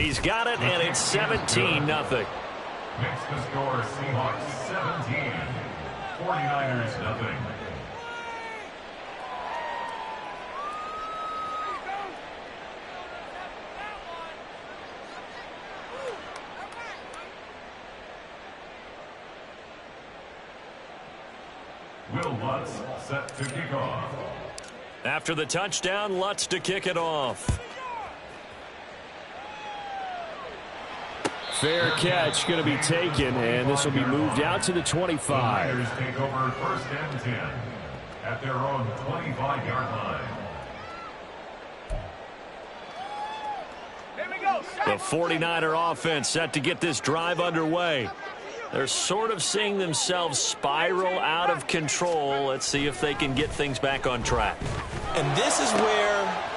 He's got it, and it's 17-0. Makes the score Seahawks 17, 49ers nothing. Will Lutz set to kick off. After the touchdown, Lutz to kick it off. Fair catch going to be taken, and this will be moved out to the 25. The Niners take over first and 10 at their own 25-yard line. The 49er offense set to get this drive underway. They're sort of seeing themselves spiral out of control. Let's see if they can get things back on track. And this is where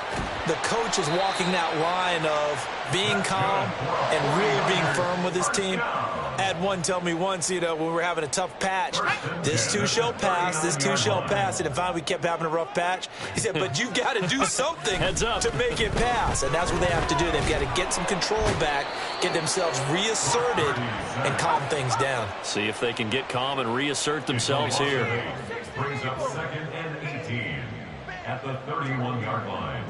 the coach is walking that line of being calm and really being firm with his team. I had one tell me once, when we were having a tough patch, this too shall pass, this too shall pass. And finally we kept having a rough patch. He said, but you got to do something to make it pass. And that's what they have to do. They've got to get some control back, get themselves reasserted, and calm things down. See if they can get calm and reassert themselves here. Brings up second and 18 at the 31-yard line.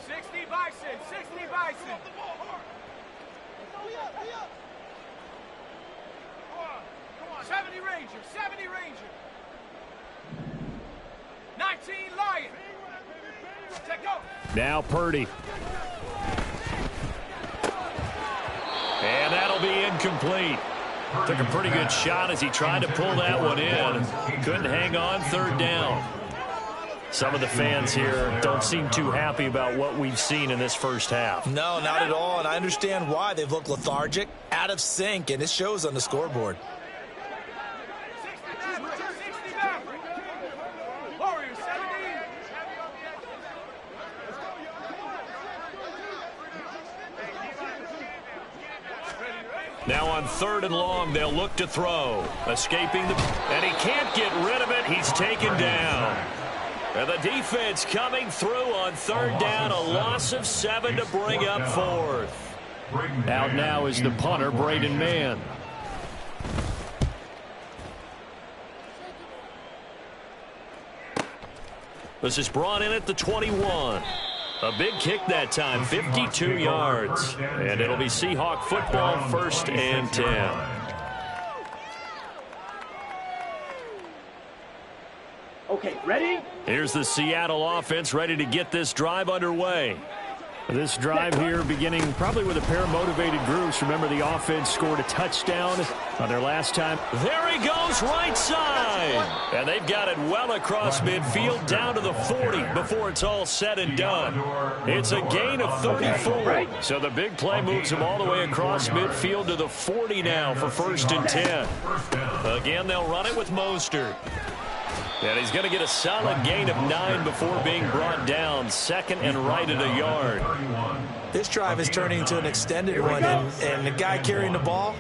60 Bison, 60 Bison. Come on, 70 Ranger, 70 Ranger. 19 Lion. Take go. Now Purdy. And that'll be incomplete. Took a pretty good shot as he tried to pull that one in. Couldn't hang on, third down. Some of the fans here don't seem too happy about what we've seen in this first half. No, not at all, and I understand why. They've looked lethargic, out of sync, and it shows on the scoreboard. Now on third and long, they'll look to throw. Escaping and he can't get rid of it. He's taken down. And the defense coming through on third down. A loss of 7 to bring up fourth. Out now is the punter, Braden Mann. This is brought in at the 21. A big kick that time, 52 yards. And it'll be Seahawk football, first and 10. Okay, ready? Here's the Seattle offense ready to get this drive underway. This drive here beginning probably with a pair of motivated groups. Remember, the offense scored a touchdown on their last time. There he goes, right side. And they've got it well across midfield down to the 40 before it's all said and done. It's a gain of 34. So the big play moves them all the way across midfield to the 40 now for first and 10. Again, they'll run it with Mostert. And he's going to get a solid gain of 9 before being brought down. Second and right at a yard. This drive is turning into an extended one, and the guy carrying the ball,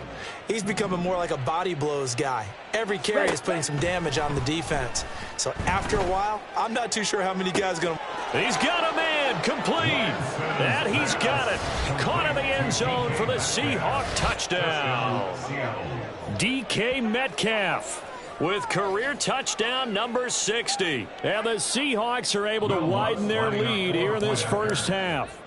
he's becoming more like a body blows guy. Every carry is putting some damage on the defense. So after a while, I'm not too sure how many guys are going to... He's got a man, complete. And he's got it. Caught in the end zone for the Seahawk touchdown. DK Metcalf with career touchdown number 60. And the Seahawks are able to widen their lead here in this first half.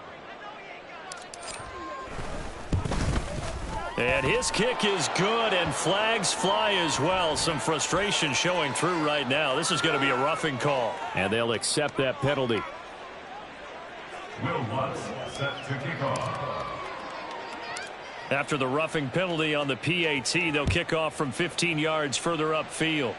And his kick is good, and flags fly as well. Some frustration showing through right now. This is going to be a roughing call. And they'll accept that penalty. Will Lutz set to kick off. After the roughing penalty on the PAT, they'll kick off from 15 yards further upfield.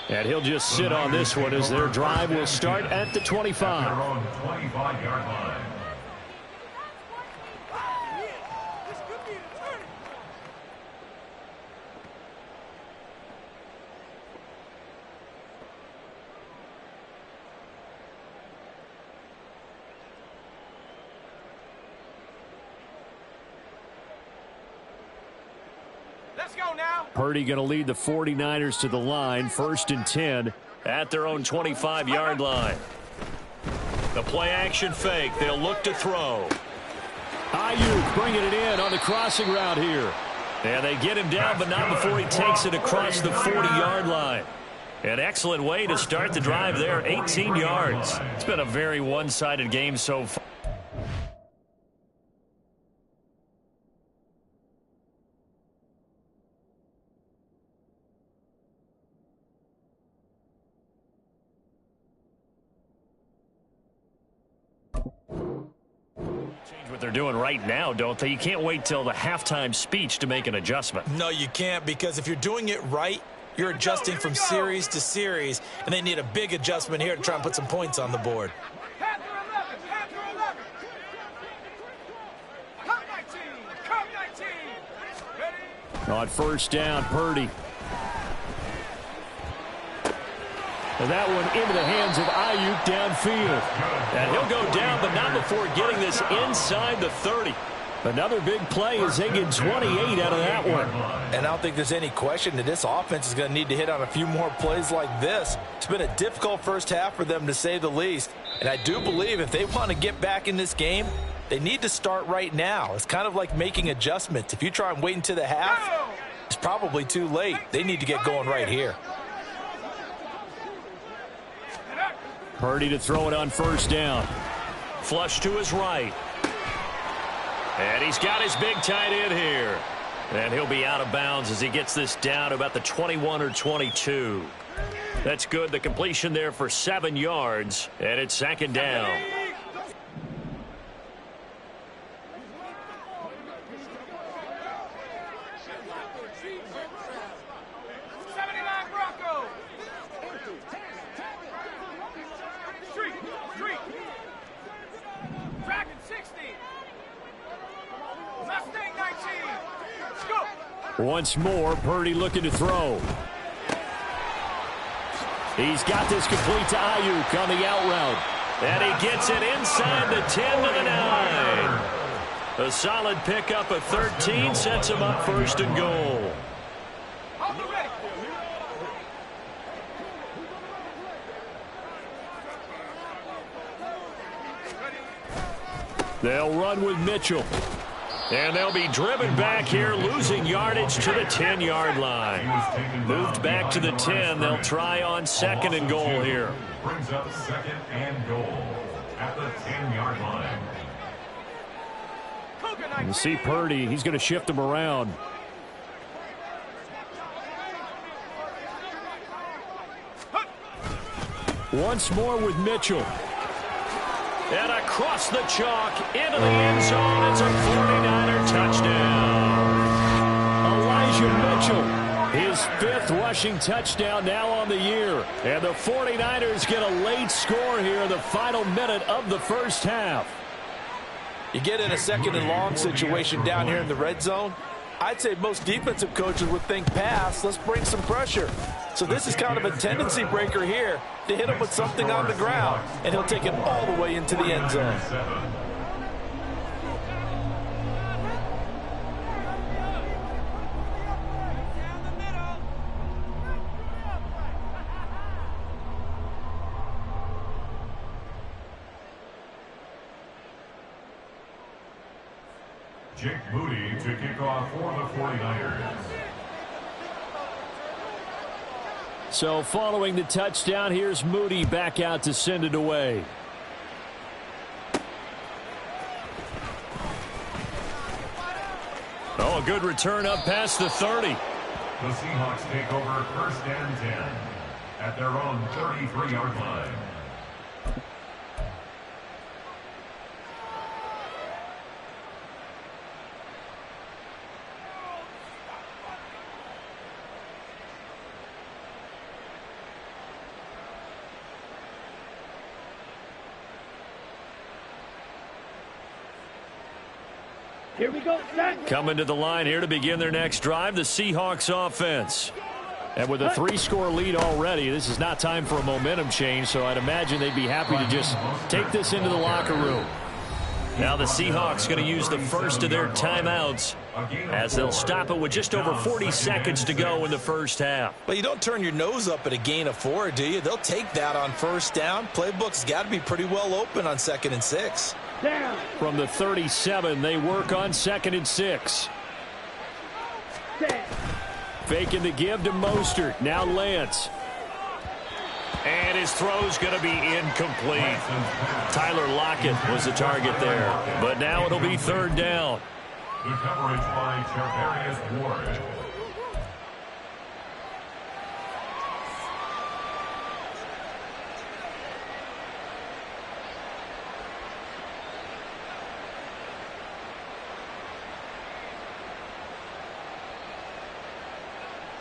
And he'll just sit on this one as their drive will start at the 25. Their own 25-yard line. Let's go now. Purdy going to lead the 49ers to the line, first and 10. At their own 25-yard line. The play action fake. They'll look to throw. Ayuk bringing it in on the crossing route here. And they get him down, but not before he takes it across the 40-yard line. An excellent way to start the drive there, 18 yards. It's been a very one-sided game so far. What they're doing right now, don't they? You can't wait till the halftime speech to make an adjustment. No, you can't, because if you're doing it right, you're adjusting from series to series, and they need a big adjustment here to try and put some points on the board. Panther 11, Panther 11. Come 19, come 19. Ready? On first down, Purdy. And that one into the hands of Ayuk downfield. And he'll go down, but not before getting this inside the 30. Another big play as they get 28 out of that one. And I don't think there's any question that this offense is going to need to hit on a few more plays like this. It's been a difficult first half for them, to say the least. And I do believe if they want to get back in this game, they need to start right now. It's kind of like making adjustments. If you try and wait until the half, it's probably too late. They need to get going right here. Purdy to throw it on first down. Flush to his right. And he's got his big tight end here. And he'll be out of bounds as he gets this down to about the 21 or 22. That's good. The completion there for 7 yards. And it's second down. Once more, Purdy looking to throw. He's got this complete to Ayuk on the out route. And he gets it inside the 10 to the 9. A solid pickup of 13 sets him up first and goal. They'll run with Mitchell. And they'll be driven back here, losing yardage to the 10-yard line. Moved back to the 10. They'll try on second and goal here. Brings up second and goal at the 10-yard line. You see Purdy, he's going to shift them around. Once more with Mitchell. And across the chalk into the end zone. It's a 49er touchdown. Elijah Mitchell, his 5th rushing touchdown now on the year. And the 49ers get a late score here in the final minute of the first half. You get in a second and long situation down here in the red zone, I'd say most defensive coaches would think pass, let's bring some pressure. So this is kind of a tendency breaker here to hit him with something on the ground, and he'll take it all the way into the end zone. Jake Moody to kick off for the 49ers. So following the touchdown, here's Moody back out to send it away. Oh, a good return up past the 30. The Seahawks take over first and 10 at their own 33-yard line. Here we go, set. Coming to the line here to begin their next drive, the Seahawks offense. And with a 3-score lead already, this is not time for a momentum change, so I'd imagine they'd be happy to just take this into the locker room. Now the Seahawks going to use the first of their timeouts as they'll stop it with just over 40 seconds to go in the first half. Well, you don't turn your nose up at a gain of 4, do you? They'll take that on first down. Playbook's got to be pretty well open on 2nd and 6. Down. From the 37, they work on 2nd and 6. Set. Faking the give to Mostert. Now Lance. And his throw's going to be incomplete. Tyler Lockett was the target there. But now it'll be 3rd down. The coverage by Charvarius Ward.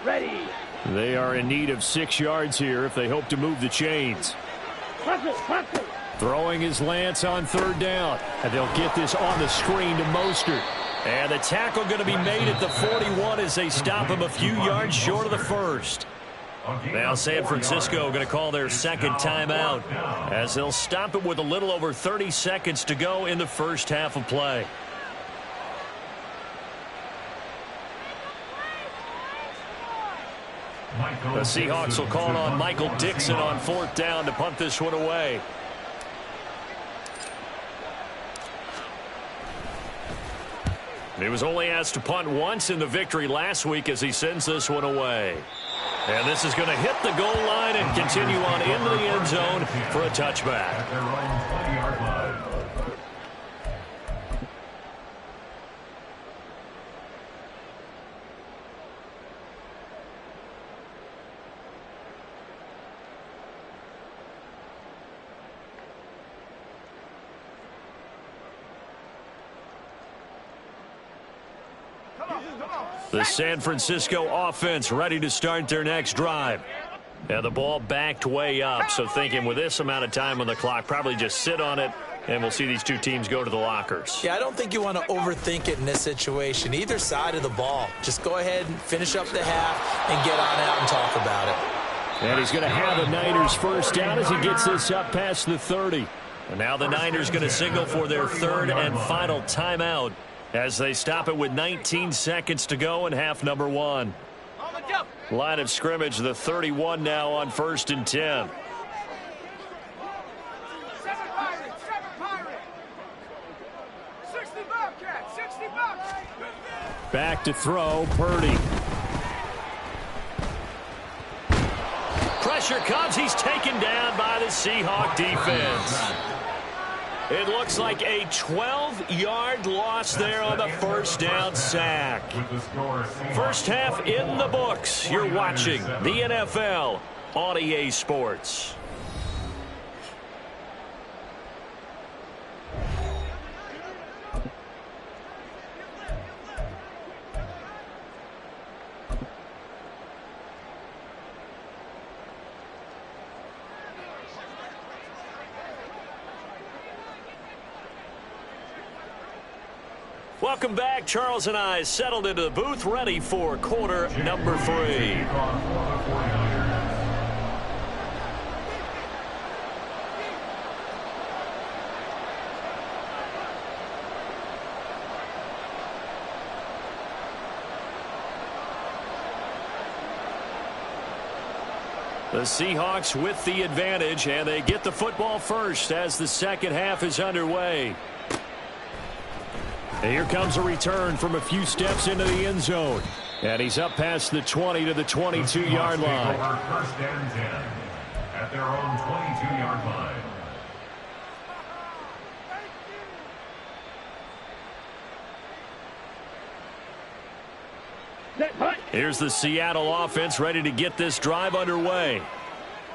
Ready. They are in need of 6 yards here if they hope to move the chains. Hustle, hustle. Throwing his Lance on 3rd down. And they'll get this on the screen to Mostert. And the tackle going to be made at the 41 as they stop him a few yards short of the first. Now San Francisco going to call their 2nd timeout as they'll stop it with a little over 30 seconds to go in the first half of play. The Seahawks will call on Michael Dixon on 4th down to punt this one away. He was only asked to punt once in the victory last week as he sends this one away. And this is going to hit the goal line and continue on into the end zone for a touchback. At their own 20-yard line. The San Francisco offense ready to start their next drive. And the ball backed way up, so thinking with this amount of time on the clock, probably just sit on it, and we'll see these two teams go to the lockers. Yeah, I don't think you want to overthink it in this situation. Either side of the ball. Just go ahead and finish up the half and get on out and talk about it. And he's going to have the Niners first down as he gets this up past the 30. And now the Niners going to signal for their 3rd and final timeout as they stop it with 19 seconds to go in half number 1. Line of scrimmage, the 31 now on 1st and 10. Back to throw, Purdy. Pressure comes. He's taken down by the Seahawk defense. It looks like a 12-yard loss there on the first down sack. First half in the books. You're watching the NFL on EA Sports. Welcome back. Charles and I settled into the booth, ready for quarter number 3. The Seahawks with the advantage, and they get the football first as the second half is underway. And here comes a return from a few steps into the end zone. And he's up past the 20 to the 22-yard line. First and 10 at their own 22-yard line. Here's the Seattle offense ready to get this drive underway.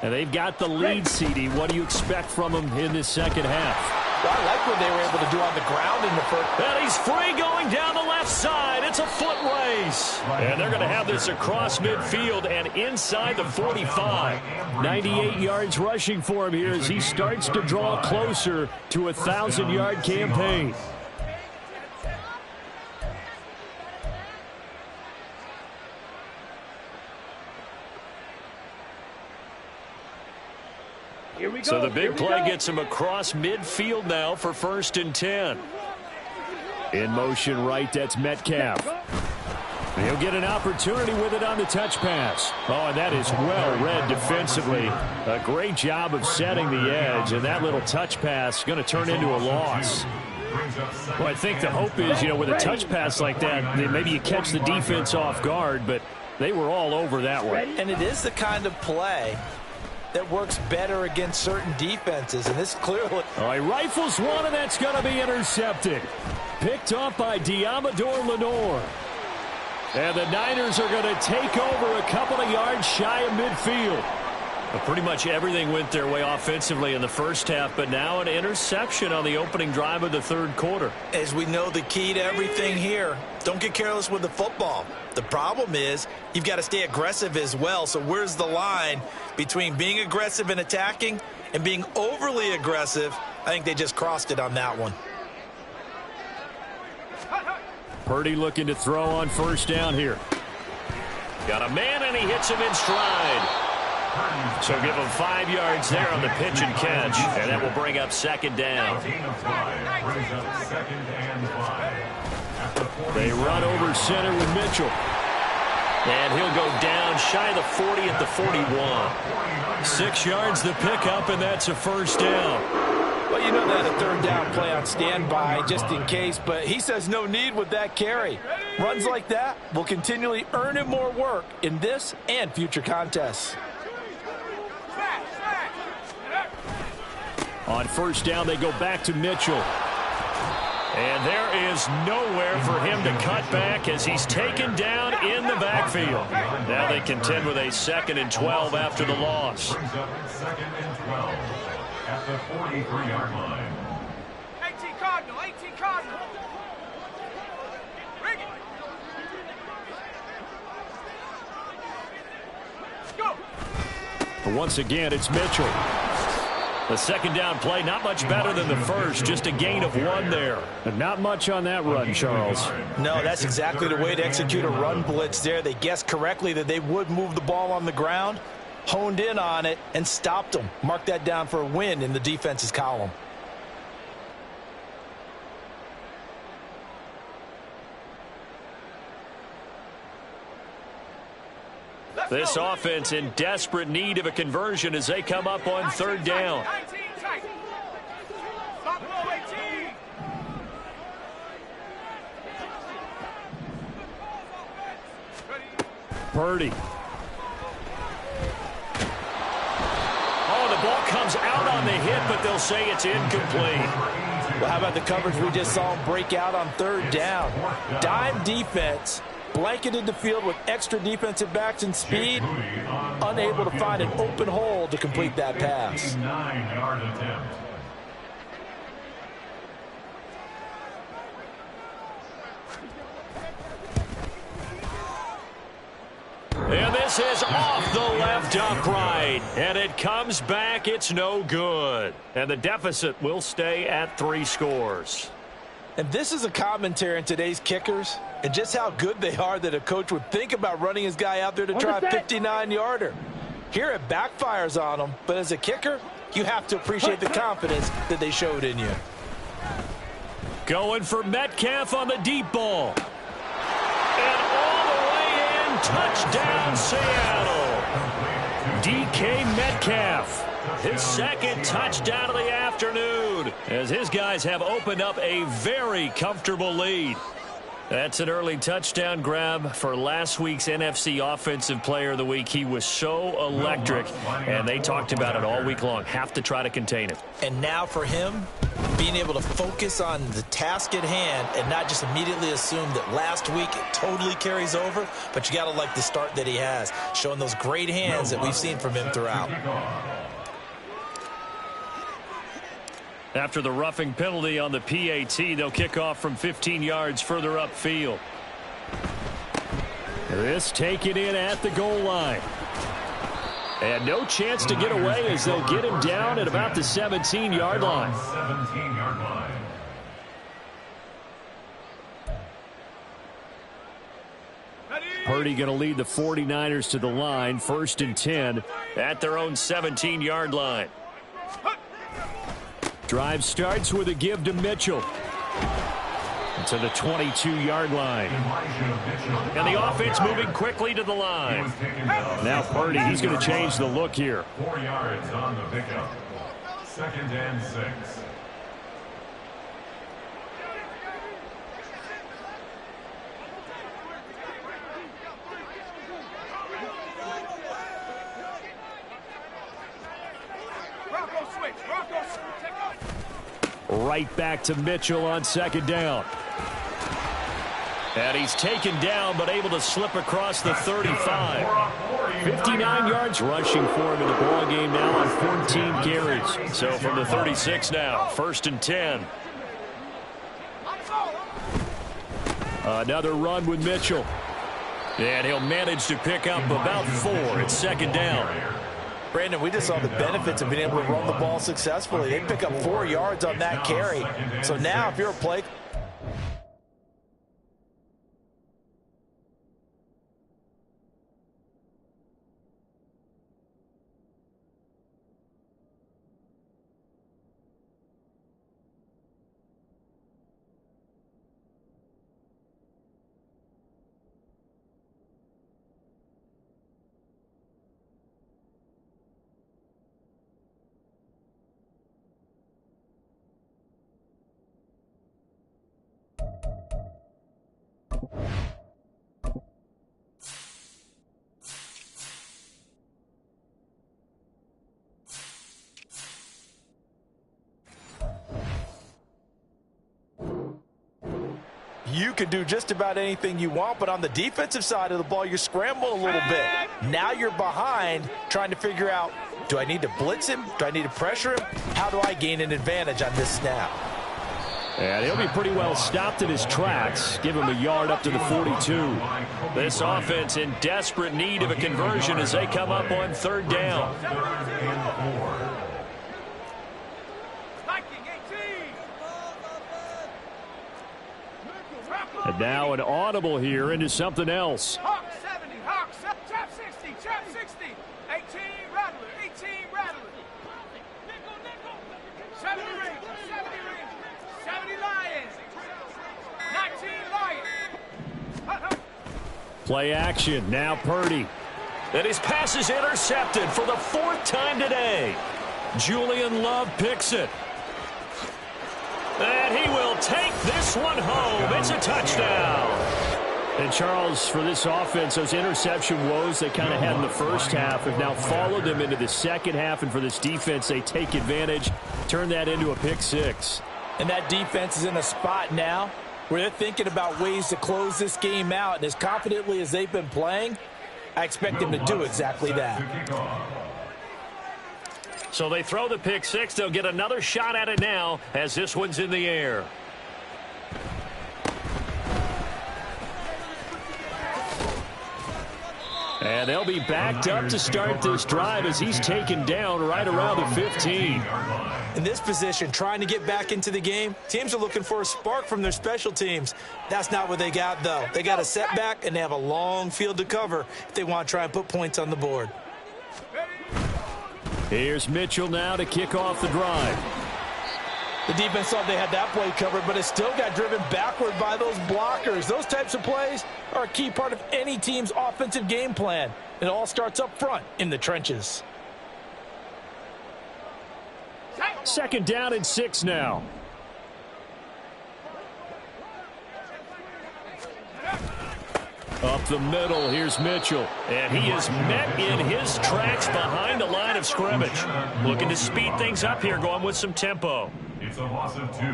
And they've got the lead, CD. What do you expect from them in this second half? Well, I like what they were able to do on the ground in the first. And he's free going down the left side. It's a foot race. And they're going to have this across midfield and inside the 45. 98 yards rushing for him here as he starts to draw closer to a 1,000-yard campaign. Here we go. So the big play gets him across midfield now for 1st and 10. In motion right, that's Metcalf. He'll get an opportunity with it on the touch pass. Oh, and that is well read defensively. A great job of setting the edge, and that little touch pass is going to turn into a loss. Well, I think the hope is, with a touch pass like that, maybe you catch the defense off guard, but they were all over that one. And it is the kind of play that works better against certain defenses, and this clearly... All right, rifles one, and that's going to be intercepted. Picked off by Diamador Lenore. And the Niners are going to take over a couple of yards shy of midfield. Well, pretty much everything went their way offensively in the first half, but now an interception on the opening drive of the third quarter. As we know, the key to everything here, don't get careless with the football. The problem is you've got to stay aggressive as well. So where's the line between being aggressive and attacking and being overly aggressive? I think they just crossed it on that one. Purdy looking to throw on 1st down here. Got a man, and he hits him in stride. So give him 5 yards there on the pitch and catch, and that will bring up 2nd down. They run over center with Mitchell. And he'll go down shy of the 40 at the 41. 6 yards the pickup, and that's a 1st down. Well, you know that a 3rd down play on standby just in case, but he says no need with that carry. Runs like that will continually earn him more work in this and future contests. On 1st down, they go back to Mitchell. And there is nowhere for him to cut back as he's taken down in the backfield. Now they contend with a 2nd and 12 after the loss. 2nd and 12 at the 43-yard line. 18 Cardinal, 18 Cardinal. Bring it. Go. But once again, it's Mitchell. The 2nd down play, not much better than the first, just a gain of 1 there. And not much on that run, Charles. No, that's exactly the way to execute a run blitz there. They guessed correctly that they would move the ball on the ground, honed in on it, and stopped them. Mark that down for a win in the defense's column. This offense in desperate need of a conversion as they come up on 3rd down. 19 tight. Stop below 18. Purdy. Oh, the ball comes out on the hit, but they'll say it's incomplete. Well, how about the coverage we just saw him break out on 3rd down? Dime defense, blanketed the field with extra defensive backs and speed, unable to find an open hole to complete that pass. 9-yard attempt. And this is off the left upright. And it comes back. It's no good. And the deficit will stay at 3 scores. And this is a commentary on today's kickers and just how good they are that a coach would think about running his guy out there to try a 59-yarder. Here it backfires on him, but as a kicker, you have to appreciate the confidence that they showed in you. Going for Metcalf on the deep ball. And all the way in, touchdown Seattle. DK Metcalf. His 2nd touchdown of the afternoon as his guys have opened up a very comfortable lead. That's an early touchdown grab for last week's NFC Offensive Player of the Week. He was so electric, and they talked about it all week long. Have to try to contain him. And now for him, being able to focus on the task at hand and not just immediately assume that last week it totally carries over, but you got to like the start that he has, showing those great hands that we've seen from him throughout. After the roughing penalty on the PAT, they'll kick off from 15 yards further upfield. This taken in at the goal line. And no chance to get away as they'll get him down at about the 17-yard line. 17-yard line. Purdy going to lead the 49ers to the line, 1st and 10 at their own 17-yard line. Drive starts with a give to Mitchell. To the 22-yard line. And the offense moving quickly to the line. Now Purdy, he's going to change the look here. 4 yards on the pickup. 2nd and 6. Right back to Mitchell on 2nd down. And he's taken down, but able to slip across the 35. 59 yards rushing for him in the ball game now on 14 carries. So from the 36 now, 1st and 10. Another run with Mitchell. And he'll manage to pick up about 4. It's 2nd down. Brandon, we just saw the benefits of being able to run the ball successfully. They pick up 4 yards on that carry. So now if you're a play... You can do just about anything you want, but on the defensive side of the ball, you're scrambling a little bit. Now you're behind, trying to figure out, do I need to blitz him? Do I need to pressure him? How do I gain an advantage on this snap? And he'll be pretty well stopped in his tracks. Give him a yard up to the 42. This offense in desperate need of a conversion as they come up on 3rd down. And now an audible here into something else. Hawk 70, Hawk, trap 60, trap 60. 18, Rattler, 18, Rattler. 70 Rangers, 70 Rangers. 70 Lions. 19 Lions. Play action. Now Purdy. And his pass is intercepted for the 4th time today. Julian Love picks it. And he will take this one home. It's a touchdown. And Charles, for this offense, those interception woes they kind of had in the first half have now followed them into the second half. And for this defense, they take advantage, turn that into a pick 6. And that defense is in a spot now where they're thinking about ways to close this game out. And as confidently as they've been playing, I expect them to do exactly that. So they throw the pick 6. They'll get another shot at it now as this one's in the air. And they'll be backed up to start this drive as he's taken down right around the 15. In this position, trying to get back into the game, teams are looking for a spark from their special teams. That's not what they got, though. They got a setback, and they have a long field to cover if they want to try and put points on the board. Here's Mitchell now to kick off the drive. The defense thought they had that play covered, but it still got driven backward by those blockers. Those types of plays are a key part of any team's offensive game plan. It all starts up front in the trenches. 2nd down and 6 now. Up the middle, here's Mitchell. And he is met in his tracks behind the line of scrimmage. Looking to speed things up here, going with some tempo. It's a loss of 2.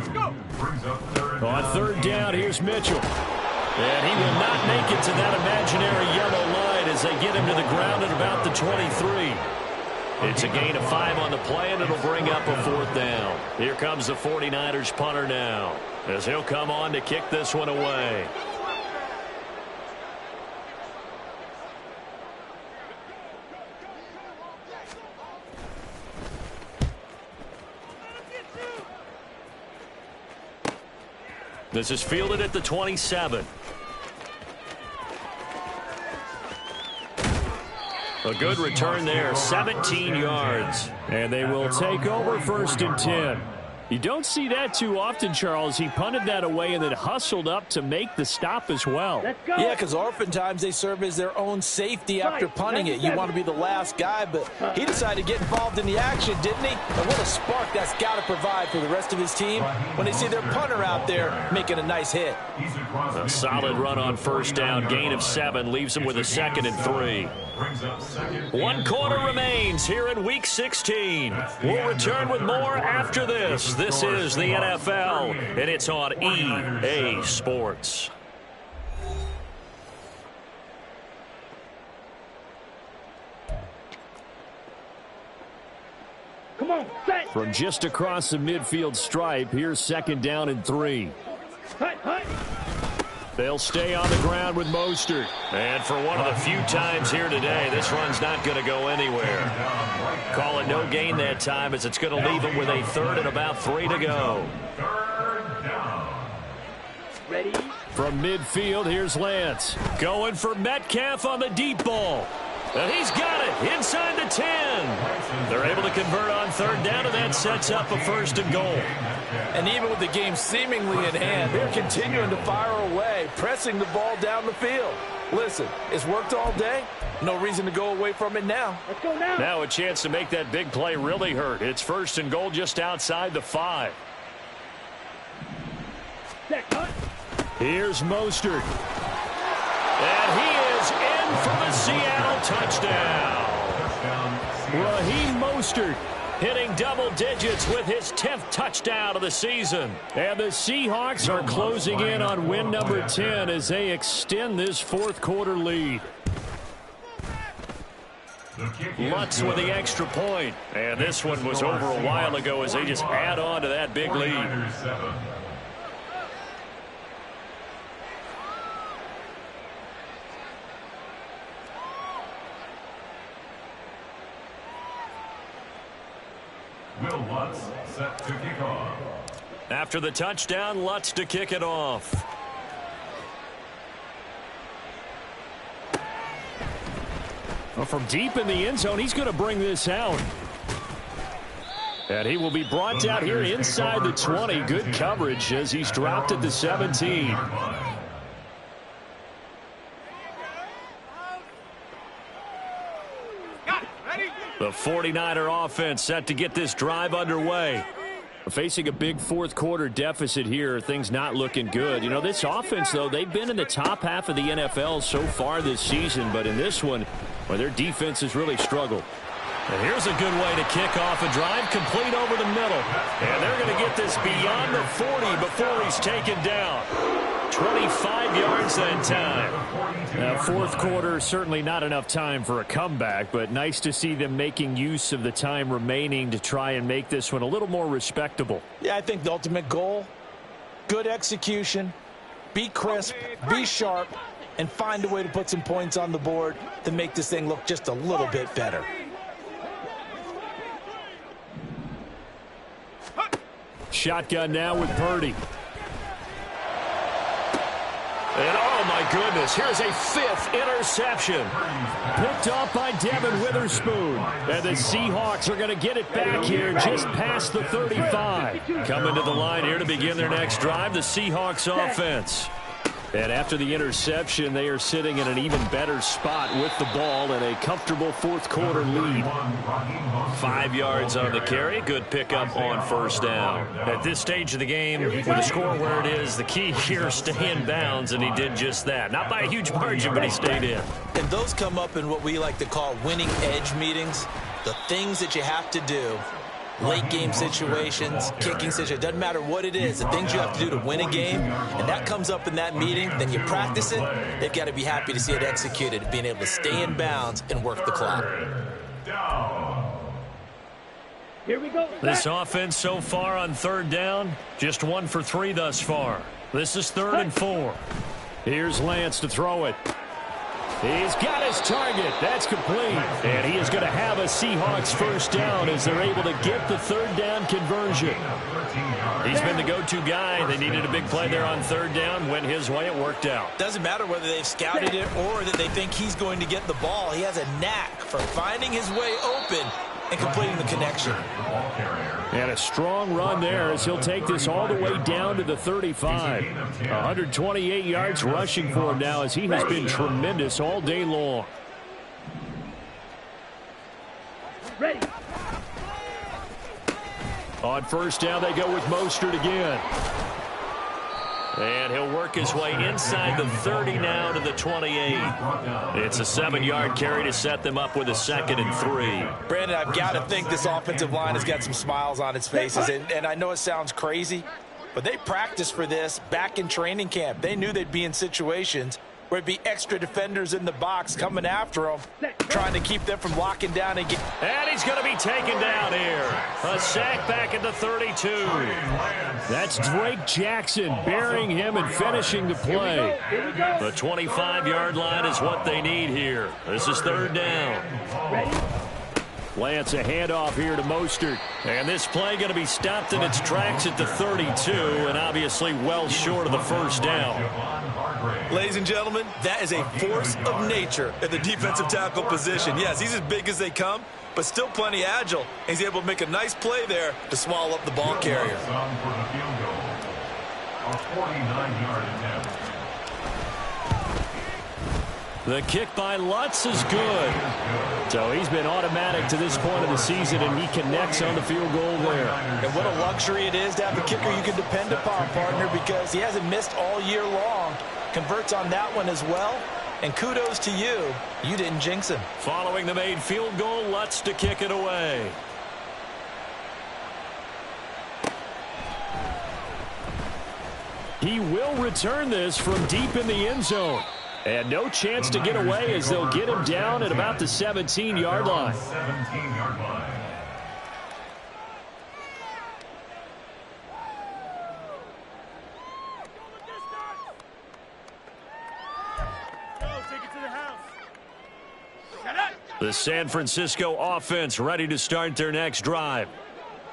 Brings up 3rd On 3rd down, here's Mitchell. And he will not make it to that imaginary yellow line as they get him to the ground at about the 23. It's a gain of 5 on the play, and it'll bring up a 4th down. Here comes the 49ers punter now as he'll come on to kick this one away. This is fielded at the 27. A good return there, 17 yards. And they will take over 1st and 10. You don't see that too often, Charles. He punted that away and then hustled up to make the stop as well. Let's go. Yeah, because oftentimes they serve as their own safety after punting it. You want to be the last guy, but he decided to get involved in the action, didn't he? And what a spark that's got to provide for the rest of his team when they see their punter out there making a nice hit. A solid run on first down. Gain of 7 leaves them with a 2nd and 3. 1 quarter remains here in Week 16. We'll return with more after this. This is the NFL, and it's on EA Sports. Come on, set. From just across the midfield stripe, here's 2nd down and 3. Hut, hut. They'll stay on the ground with Mostert. And for one of the few times here today, this run's not going to go anywhere. Call it no gain that time, as it's going to leave him with a 3rd and about 3 to go. Ready. From midfield, here's Lance. Going for Metcalf on the deep ball. And he's got it inside the 10. They're able to convert on 3rd down, and that sets up a 1st and goal. And even with the game seemingly in hand, they're continuing to fire away, pressing the ball down the field. Listen, it's worked all day. No reason to go away from it now. Let's go now. Now a chance to make that big play really hurt. It's 1st and goal just outside the 5. Set, hut. Here's Mostert. And he is in for the Seattle touchdown. Raheem Mostert. Hitting double digits with his 10th touchdown of the season. And the Seahawks are closing in on win number 10 as they extend this 4th quarter lead. Lutz with the extra point. And this one was over a while ago as they just add on to that big lead. Will Lutz set to kick off. After the touchdown, Lutz to kick it off. Well, from deep in the end zone, he's going to bring this out. And he will be brought down here inside the 20. Good coverage as he's dropped at the 17. The 49er offense set to get this drive underway. Facing a big 4th quarter deficit here, things not looking good. You know, this offense, though, they've been in the top half of the NFL so far this season, but in this one, well, their defense has really struggled. And here's a good way to kick off a drive, complete over the middle. And they're going to get this beyond the 40 before he's taken down. 25 yards that time. 4th quarter, certainly not enough time for a comeback, but nice to see them making use of the time remaining to try and make this one a little more respectable. Yeah, I think the ultimate goal, good execution, be crisp, be sharp, and find a way to put some points on the board to make this thing look just a little bit better. Shotgun now with Purdy. And oh my goodness, here's a 5th interception. Picked off by Devin Witherspoon. And the Seahawks are going to get it back here just past the 35. Coming to the line here to begin their next drive, the Seahawks offense. And after the interception, they are sitting in an even better spot with the ball and a comfortable 4th quarter lead. 5 yards on the carry. Good pickup on 1st down. At this stage of the game, with the score where it is, the key here is stay in bounds, and he did just that. Not by a huge margin, but he stayed in. And those come up in what we like to call winning edge meetings. The things that you have to do. Late game situations, kicking situations, doesn't matter what it is, the things you have to do to win a game, and that comes up in that meeting, then you practice it, they've got to be happy to see it executed, being able to stay in bounds and work the clock. Here we go. This offense so far on 3rd down, just 1 for 3 thus far. This is 3rd and 4. Here's Lance to throw it. He's got his target. That's complete. And he is going to have a Seahawks 1st down as they're able to get the 3rd down conversion. He's been the go-to guy. They needed a big play there on 3rd down. Went his way. It worked out. Doesn't matter whether they've scouted it or that they think he's going to get the ball. He has a knack for finding his way open and completing the connection. And a strong run there as he'll take this all the way down to the 35. 128 yards rushing for him now as he has been tremendous all day long. Ready. On first down, they go with Mostert again. And he'll work his way inside the 30 now to the 28. It's a 7-yard carry to set them up with a 2nd and 3. Brandon, I've got to think this offensive line has got some smiles on its faces. And I know it sounds crazy, but they practiced for this back in training camp. They knew they'd be in situations where it'd be extra defenders in the box coming after them, trying to keep them from locking down again. And he's going to be taken down here. A sack back at the 32. That's Drake Jackson burying him and finishing the play. The 25-yard line is what they need here. This is 3rd down. Ready. Lance, a handoff here to Mostert. And this play going to be stopped in its tracks at the 32, and obviously well short of the first down. Ladies and gentlemen, that is a force of nature at the defensive tackle position. Yes, he's as big as they come, but still plenty agile. He's able to make a nice play there to swallow up the ball carrier. A 49-yard attempt. The kick by Lutz is good. So he's been automatic to this point of the season, and he connects on the field goal there. And what a luxury it is to have a kicker you can depend upon, partner, because he hasn't missed all year long. Converts on that one as well. And kudos to you. You didn't jinx him. Following the made field goal, Lutz to kick it away. He will return this from deep in the end zone. And no chance to get away as they'll get him down at about the 17-yard line. 17-yard line. The San Francisco offense ready to start their next drive.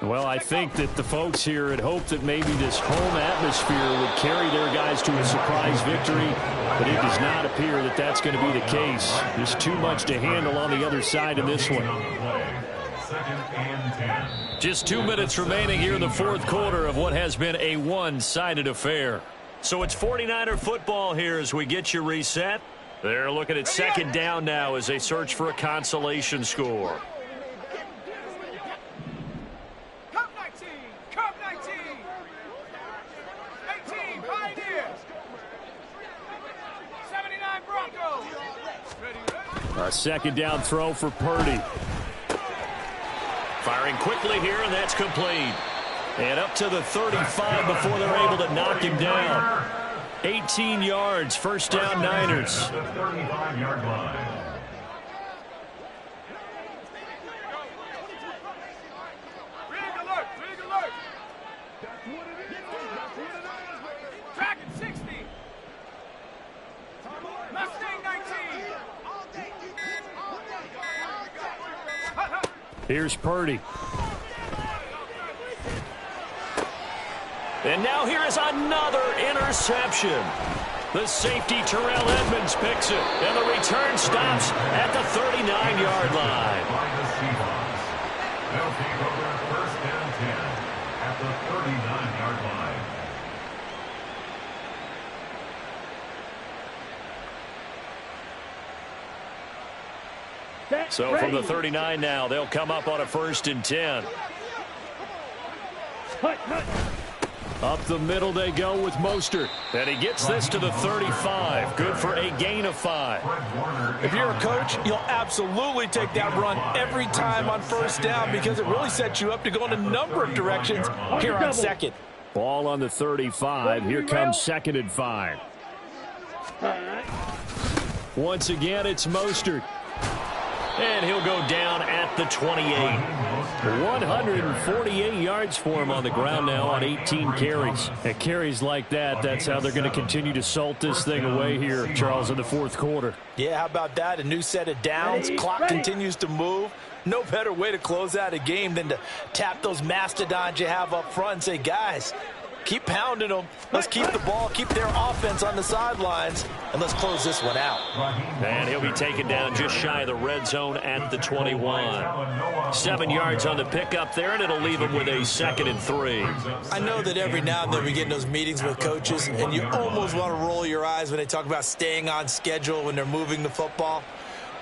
Well, I think that the folks here had hoped that maybe this home atmosphere would carry their guys to a surprise victory, but it does not appear that that's going to be the case. There's too much to handle on the other side in this one. 2nd and 10. Just 2 minutes remaining here in the 4th quarter of what has been a one-sided affair. So it's 49er football here as we get you reset. They're looking at 2nd down now as they search for a consolation score. Cup 19, Cup 19. 18, Pioneers. 79 Broncos. Ready. A 2nd down throw for Purdy. Firing quickly here, and that's complete. And up to the 35 before they're able to knock him down. 18 yards, 1st down Niners. The 35-yard line. Rig alert, rig alert. Tracking 60. Mustang 19. Hut, hut. Here's Purdy. And now here is another interception. The safety Terrell Edmonds picks it, and the return stops at the 39-yard line. By the Seahawks. They'll take over 1st and 10 at the 39-yard line. Set. So ready. from the 39 now, they'll come up on a 1st and 10. Hut, hut. Up the middle they go with Mostert. And he gets this to the 35. Good for a gain of 5. If you're a coach, you'll absolutely take that run every time on 1st down because it really sets you up to go in a number of directions here on 2nd. Ball on the 35. Here comes 2nd and 5. Once again, it's Mostert. And he'll go down at the 28. 148 yards for him on the ground now on 18 carries. And carries like that, that's how they're going to continue to salt this thing away here, Charles, in the 4th quarter. Yeah, how about that? A new set of downs. Clock continues to move. No better way to close out a game than to tap those mastodons you have up front and say, guys, Keep pounding them. Let's keep the ball, keep their offense on the sidelines, and let's close this one out. And he'll be taken down just shy of the red zone at the 21. 7 yards on the pickup there, and it'll leave him with a 2nd and 3. I know that every now and then we get in those meetings with coaches, and you almost want to roll your eyes when they talk about staying on schedule when they're moving the football.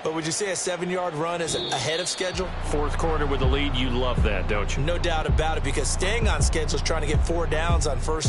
But would you say a 7-yard run is ahead of schedule? Fourth quarter with the lead, you love that, don't you? No doubt about it, because staying on schedule is trying to get 4 downs on first down.